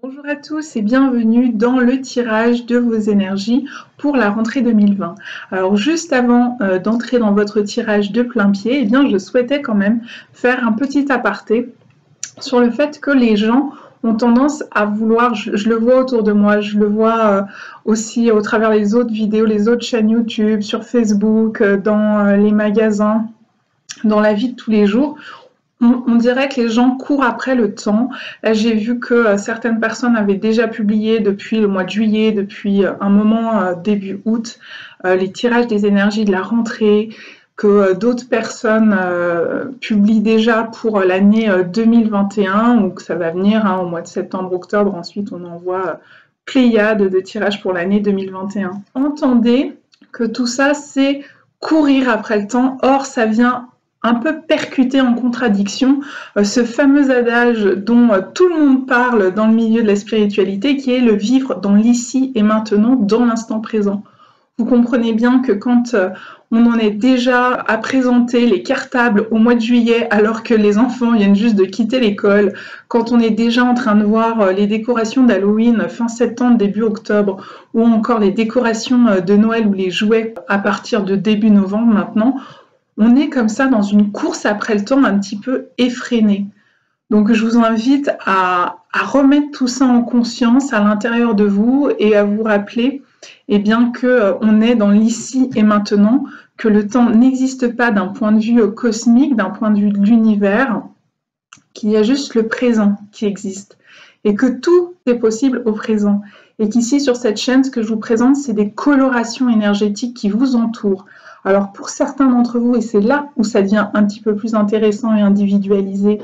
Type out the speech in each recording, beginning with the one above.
Bonjour à tous et bienvenue dans le tirage de vos énergies pour la rentrée 2020. Alors juste avant d'entrer dans votre tirage de plein pied, eh bien, je souhaitais quand même faire un petit aparté sur le fait que les gens ont tendance à vouloir, je le vois autour de moi, je le vois aussi au travers les autres vidéos, les autres chaînes YouTube, sur Facebook, dans les magasins, dans la vie de tous les jours. On dirait que les gens courent après le temps. Là, j'ai vu que certaines personnes avaient déjà publié depuis le mois de juillet, depuis un moment début août, les tirages des énergies de la rentrée, que d'autres personnes publient déjà pour l'année 2021, ou que ça va venir au mois de septembre-octobre. Ensuite, on envoie pléiade de tirages pour l'année 2021. Entendez que tout ça, c'est courir après le temps. Or, ça vient un peu percuté en contradiction ce fameux adage dont tout le monde parle dans le milieu de la spiritualité, qui est le vivre dans l'ici et maintenant, dans l'instant présent. Vous comprenez bien que quand on en est déjà à présenter les cartables au mois de juillet alors que les enfants viennent juste de quitter l'école, quand on est déjà en train de voir les décorations d'Halloween fin septembre, début octobre, ou encore les décorations de Noël ou les jouets à partir de début novembre maintenant, on est comme ça dans une course après le temps un petit peu effrénée. Donc je vous invite à remettre tout ça en conscience à l'intérieur de vous et à vous rappeler bien qu'on est dans l'ici et maintenant, que le temps n'existe pas d'un point de vue cosmique, d'un point de vue de l'univers, qu'il y a juste le présent qui existe et que tout est possible au présent. Et qu'ici sur cette chaîne, ce que je vous présente, c'est des colorations énergétiques qui vous entourent. Alors pour certains d'entre vous, et c'est là où ça devient un petit peu plus intéressant et individualisé,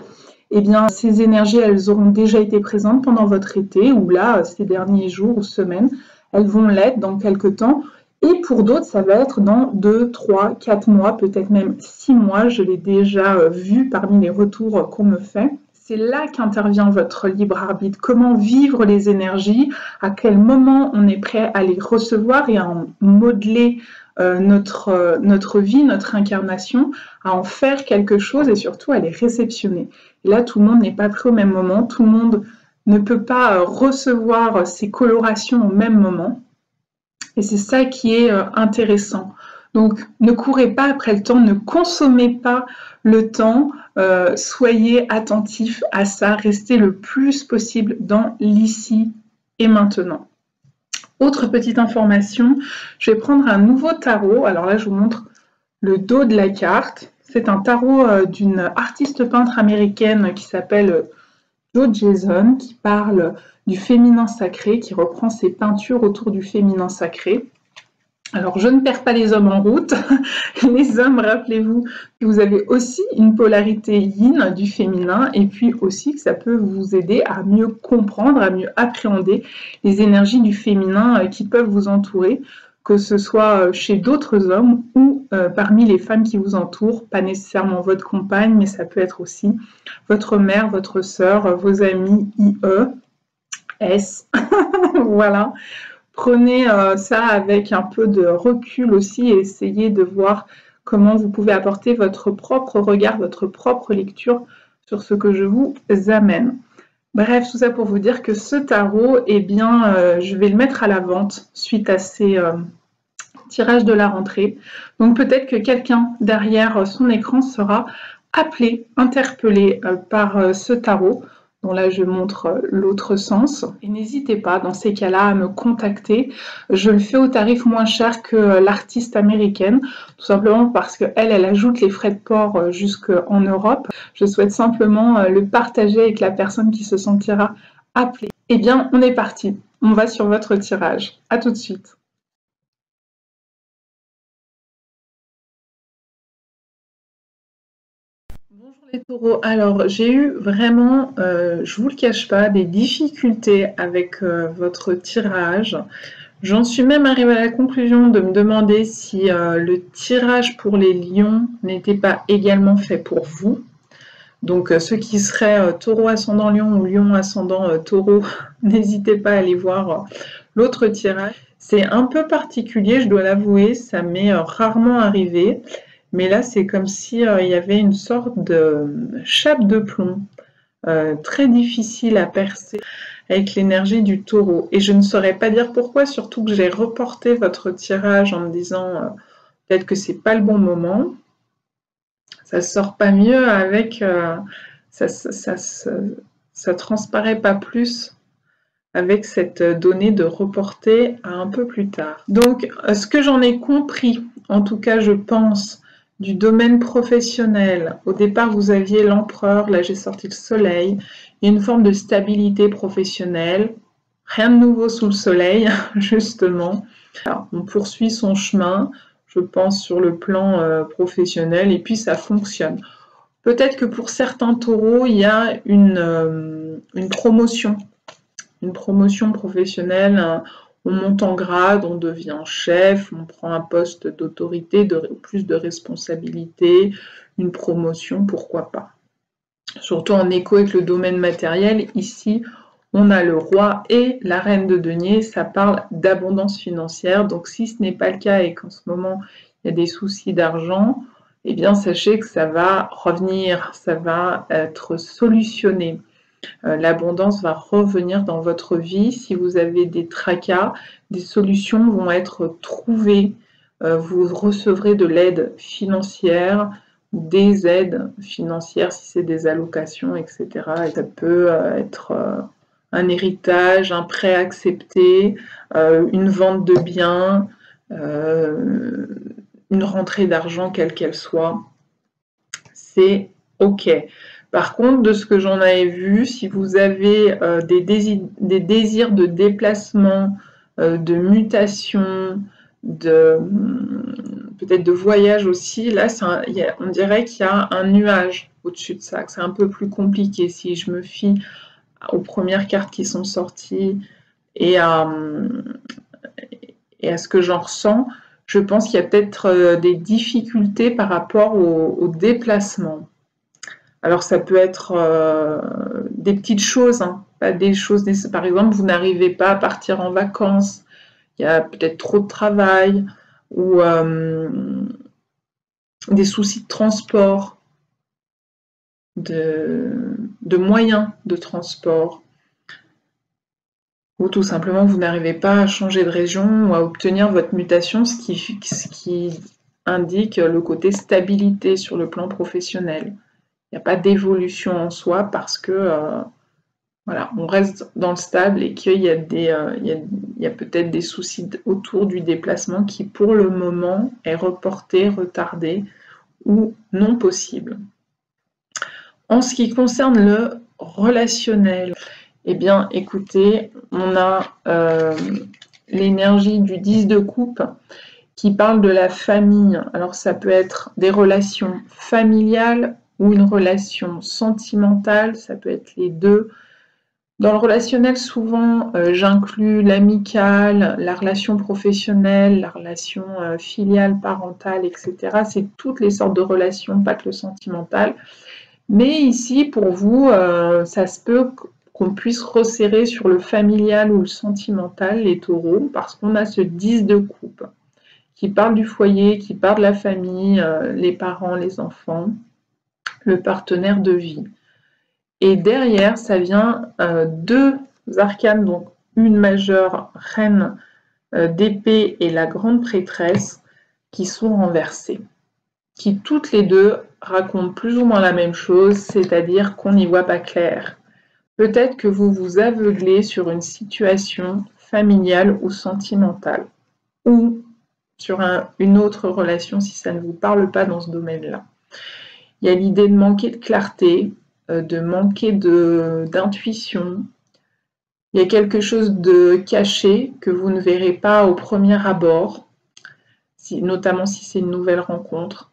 eh bien ces énergies, elles auront déjà été présentes pendant votre été, ou là, ces derniers jours ou semaines, elles vont l'être dans quelques temps. Et pour d'autres, ça va être dans 2, 3, 4 mois, peut-être même 6 mois, je l'ai déjà vu parmi les retours qu'on me fait. C'est là qu'intervient votre libre arbitre. Comment vivre les énergies, à quel moment on est prêt à les recevoir et à en modeler notre vie, notre incarnation, à en faire quelque chose et surtout à les réceptionner. Et là, tout le monde n'est pas prêt au même moment, tout le monde ne peut pas recevoir ces colorations au même moment. Et c'est ça qui est intéressant. Donc, ne courez pas après le temps, ne consommez pas le temps, soyez attentifs à ça, restez le plus possible dans l'ici et maintenant. Autre petite information, je vais prendre un nouveau tarot. Alors là, je vous montre le dos de la carte. C'est un tarot d'une artiste peintre américaine qui s'appelle Jo Jason, qui parle du féminin sacré, qui reprend ses peintures autour du féminin sacré. Alors, je ne perds pas les hommes en route. Les hommes, rappelez-vous que vous avez aussi une polarité yin du féminin et puis aussi que ça peut vous aider à mieux comprendre, à mieux appréhender les énergies du féminin qui peuvent vous entourer, que ce soit chez d'autres hommes ou parmi les femmes qui vous entourent, pas nécessairement votre compagne, mais ça peut être aussi votre mère, votre sœur, vos amis, IE, S, voilà. Prenez ça avec un peu de recul aussi et essayez de voir comment vous pouvez apporter votre propre regard, votre propre lecture sur ce que je vous amène. Bref, tout ça pour vous dire que ce tarot, eh bien, je vais le mettre à la vente suite à ces tirages de la rentrée. Donc peut-être que quelqu'un derrière son écran sera appelé, interpellé par ce tarot. Bon, là, je montre l'autre sens. Et n'hésitez pas, dans ces cas-là, à me contacter. Je le fais au tarif moins cher que l'artiste américaine, tout simplement parce qu'elle ajoute les frais de port jusqu'en Europe. Je souhaite simplement le partager avec la personne qui se sentira appelée. Eh bien, on est parti. On va sur votre tirage. À tout de suite. Bonjour les taureaux, alors j'ai eu vraiment, je vous le cache pas, des difficultés avec votre tirage. J'en suis même arrivée à la conclusion de me demander si le tirage pour les lions n'était pas également fait pour vous. Donc ceux qui seraient taureau ascendant lion ou lion ascendant taureau, n'hésitez pas à aller voir l'autre tirage. C'est un peu particulier, je dois l'avouer, ça m'est rarement arrivé. Mais là, c'est comme si il y avait une sorte de chape de plomb très difficile à percer avec l'énergie du taureau. Et je ne saurais pas dire pourquoi, surtout que j'ai reporté votre tirage en me disant peut-être que c'est pas le bon moment. Ça sort pas mieux avec... ça transparaît pas plus avec cette donnée de reporter à un peu plus tard. Donc, ce que j'en ai compris, en tout cas je pense, du domaine professionnel, au départ vous aviez l'empereur, là j'ai sorti le soleil, il y a une forme de stabilité professionnelle, rien de nouveau sous le soleil, justement. Alors, on poursuit son chemin, je pense, sur le plan professionnel, et puis ça fonctionne. Peut-être que pour certains taureaux, il y a une promotion professionnelle, on monte en grade, on devient chef, on prend un poste d'autorité, plus de responsabilité, une promotion, pourquoi pas. Surtout en écho avec le domaine matériel, ici, on a le roi et la reine de denier, ça parle d'abondance financière, donc si ce n'est pas le cas et qu'en ce moment, il y a des soucis d'argent, eh bien, sachez que ça va revenir, ça va être solutionné. L'abondance va revenir dans votre vie. Si vous avez des tracas, des solutions vont être trouvées. Vous recevrez de l'aide financière, des aides financières si c'est des allocations, etc. Et ça peut être un héritage, un prêt accepté, une vente de biens, une rentrée d'argent quelle qu'elle soit. C'est OK. Par contre, de ce que j'en avais vu, si vous avez des désirs de déplacement, de mutation, peut-être de voyage aussi, là, on dirait qu'il y a un nuage au-dessus de ça, que c'est un peu plus compliqué. Si je me fie aux premières cartes qui sont sorties et à ce que j'en ressens, je pense qu'il y a peut-être des difficultés par rapport au déplacement. Alors ça peut être des petites choses, hein, pas des choses. Par exemple, vous n'arrivez pas à partir en vacances, il y a peut-être trop de travail ou des soucis de transport, de moyens de transport, ou tout simplement vous n'arrivez pas à changer de région ou à obtenir votre mutation, ce qui indique le côté stabilité sur le plan professionnel. Il n'y a pas d'évolution en soi parce que voilà, on reste dans le stable et qu'il y a, il y a peut-être des soucis autour du déplacement qui pour le moment est reporté, retardé ou non possible. En ce qui concerne le relationnel, eh bien écoutez, on a l'énergie du 10 de coupe qui parle de la famille. Alors ça peut être des relations familiales ou une relation sentimentale, ça peut être les deux. Dans le relationnel, souvent, j'inclus l'amical, la relation professionnelle, la relation filiale, parentale, etc. C'est toutes les sortes de relations, pas que le sentimental. Mais ici, pour vous, ça se peut qu'on puisse resserrer sur le familial ou le sentimental, les taureaux, parce qu'on a ce 10 de coupe qui parle du foyer, qui parle de la famille, les parents, les enfants, le partenaire de vie. Et derrière, ça vient deux arcanes, donc une majeure, reine d'épée, et la grande prêtresse, qui sont renversées, qui toutes les deux racontent plus ou moins la même chose, c'est-à-dire qu'on n'y voit pas clair. Peut-être que vous vous aveuglez sur une situation familiale ou sentimentale, ou sur une autre relation si ça ne vous parle pas dans ce domaine-là. Il y a l'idée de manquer de clarté, de manquer d'intuition. Il y a quelque chose de caché que vous ne verrez pas au premier abord, notamment si c'est une nouvelle rencontre.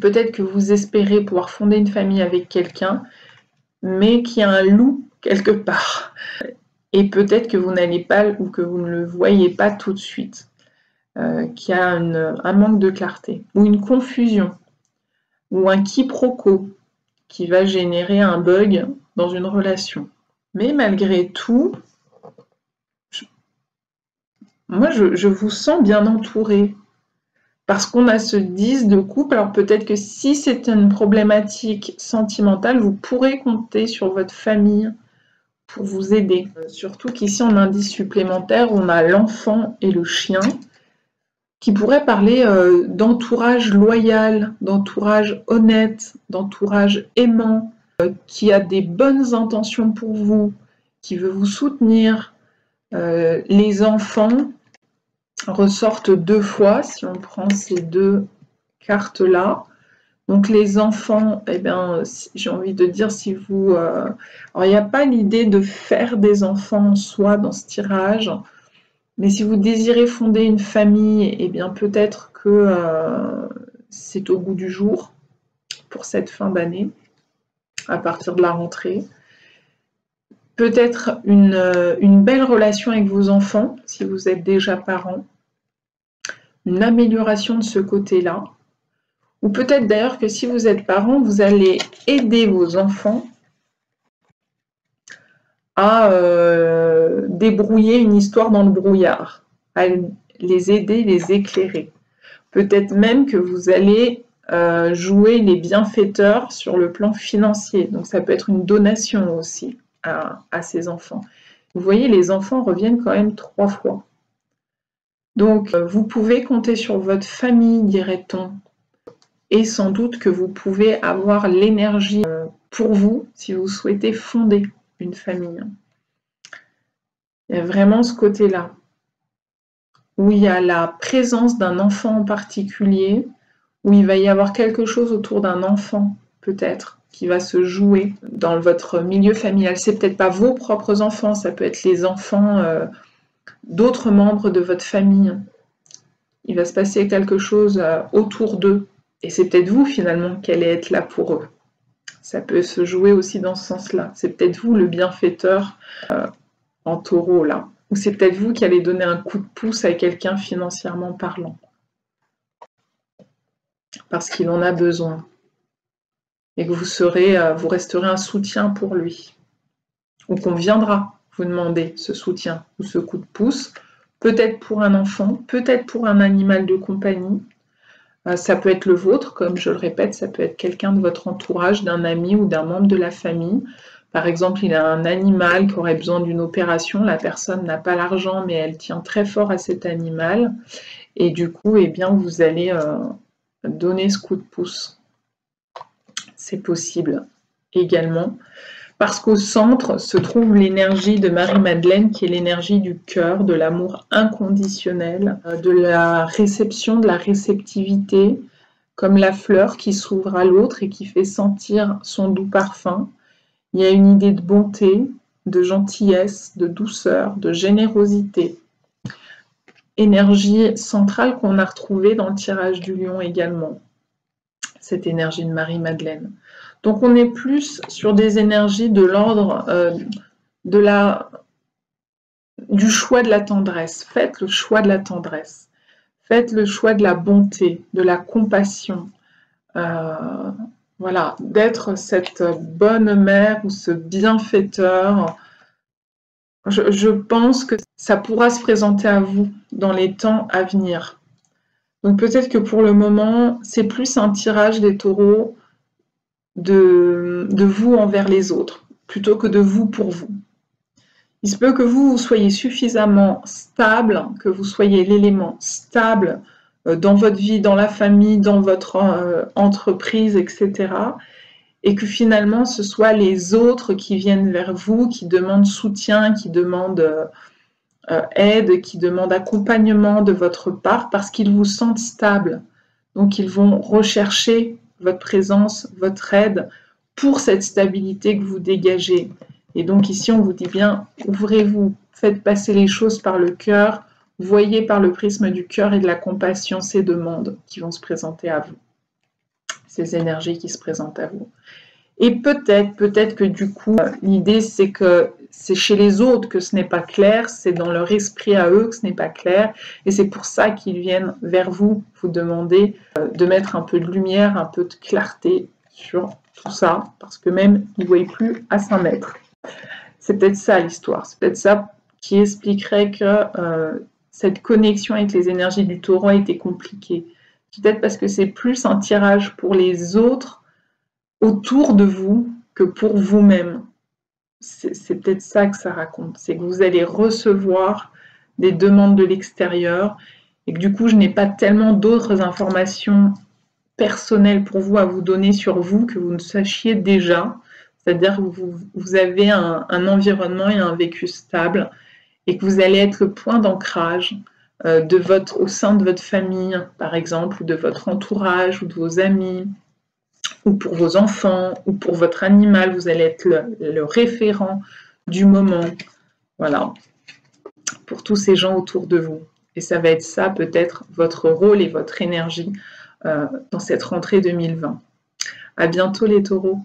Peut-être que vous espérez pouvoir fonder une famille avec quelqu'un, mais qu'il y a un loup quelque part. Et peut-être que vous n'allez pas ou que vous ne le voyez pas tout de suite, qu'il y a un manque de clarté ou une confusion ou un quiproquo qui va générer un bug dans une relation. Mais malgré tout, moi je vous sens bien entouré Parce qu'on a ce 10 de coupe, alors peut-être que si c'est une problématique sentimentale, vous pourrez compter sur votre famille pour vous aider. Surtout qu'ici, en indice supplémentaire, on a l'enfant et le chien qui pourraient parler d'entourage loyal, d'entourage honnête, d'entourage aimant, qui a des bonnes intentions pour vous, qui veut vous soutenir. Les enfants ressortent 2 fois, si on prend ces 2 cartes-là. Donc les enfants, eh bien, j'ai envie de dire, si vous... alors il n'y a pas l'idée de faire des enfants en soi dans ce tirage, mais si vous désirez fonder une famille, eh bien peut-être que c'est au goût du jour pour cette fin d'année, à partir de la rentrée. Peut-être une belle relation avec vos enfants, si vous êtes déjà parents. Une amélioration de ce côté-là. Ou peut-être d'ailleurs que si vous êtes parent, vous allez aider vos enfants à débrouiller une histoire dans le brouillard, à les aider, les éclairer. Peut-être même que vous allez jouer les bienfaiteurs sur le plan financier. Donc ça peut être une donation aussi à ces enfants. Vous voyez, les enfants reviennent quand même 3 fois. Donc vous pouvez compter sur votre famille, dirait-on, et sans doute que vous pouvez avoir l'énergie pour vous si vous souhaitez fonder une famille. Il y a vraiment ce côté-là, où il y a la présence d'un enfant en particulier, où il va y avoir quelque chose autour d'un enfant, peut-être, qui va se jouer dans votre milieu familial. C'est peut-être pas vos propres enfants, ça peut être les enfants d'autres membres de votre famille. Il va se passer quelque chose autour d'eux. Et c'est peut-être vous, finalement, qui allez être là pour eux. Ça peut se jouer aussi dans ce sens-là. C'est peut-être vous, le bienfaiteur en taureau, là. Ou c'est peut-être vous qui allez donner un coup de pouce à quelqu'un financièrement parlant. Parce qu'il en a besoin. Et que vous resterez un soutien pour lui. Ou qu'on viendra vous demander ce soutien ou ce coup de pouce. Peut-être pour un enfant, peut-être pour un animal de compagnie. Ça peut être le vôtre, comme je le répète, ça peut être quelqu'un de votre entourage, d'un ami ou d'un membre de la famille. Par exemple, il a un animal qui aurait besoin d'une opération, la personne n'a pas l'argent, mais elle tient très fort à cet animal. Et du coup, eh bien, vous allez donner ce coup de pouce. C'est possible également. Parce qu'au centre se trouve l'énergie de Marie-Madeleine, qui est l'énergie du cœur, de l'amour inconditionnel, de la réception, de la réceptivité, comme la fleur qui s'ouvre à l'autre et qui fait sentir son doux parfum. Il y a une idée de bonté, de gentillesse, de douceur, de générosité. Énergie centrale qu'on a retrouvée dans le tirage du lion également, cette énergie de Marie-Madeleine. Donc on est plus sur des énergies de l'ordre du choix de la tendresse. Faites le choix de la tendresse. Faites le choix de la bonté, de la compassion. Voilà, d'être cette bonne mère ou ce bienfaiteur. Je pense que ça pourra se présenter à vous dans les temps à venir. Donc peut-être que pour le moment, c'est plus un tirage des taureaux de vous envers les autres, plutôt que de vous pour vous. Il se peut que vous soyez suffisamment stable, que vous soyez l'élément stable dans votre vie, dans la famille, dans votre entreprise, etc. Et que finalement, ce soit les autres qui viennent vers vous, qui demandent soutien, qui demandent aide, qui demandent accompagnement de votre part, parce qu'ils vous sentent stable. Donc, ils vont rechercher votre présence, votre aide pour cette stabilité que vous dégagez. Et donc ici, on vous dit bien, ouvrez-vous, faites passer les choses par le cœur, voyez par le prisme du cœur et de la compassion ces demandes qui vont se présenter à vous, ces énergies qui se présentent à vous. Et peut-être que du coup, l'idée c'est que c'est chez les autres que ce n'est pas clair, c'est dans leur esprit à eux que ce n'est pas clair, et c'est pour ça qu'ils viennent vers vous, vous demander de mettre un peu de lumière, un peu de clarté sur tout ça, parce que même ils ne voient plus à 5 mètres. C'est peut-être ça l'histoire, c'est peut-être ça qui expliquerait que cette connexion avec les énergies du taureau a été compliquée. Peut-être parce que c'est plus un tirage pour les autres autour de vous que pour vous-même. C'est peut-être ça que ça raconte. C'est que vous allez recevoir des demandes de l'extérieur et que du coup, je n'ai pas tellement d'autres informations personnelles pour vous à vous donner sur vous que vous ne sachiez déjà. C'est-à-dire que vous avez un environnement et un vécu stable et que vous allez être le point d'ancrage au sein de votre famille, par exemple, ou de votre entourage, ou de vos amis, ou pour vos enfants, ou pour votre animal. Vous allez être le référent du moment. Voilà, pour tous ces gens autour de vous. Et ça va être ça, peut-être, votre rôle et votre énergie dans cette rentrée 2020. À bientôt les taureaux.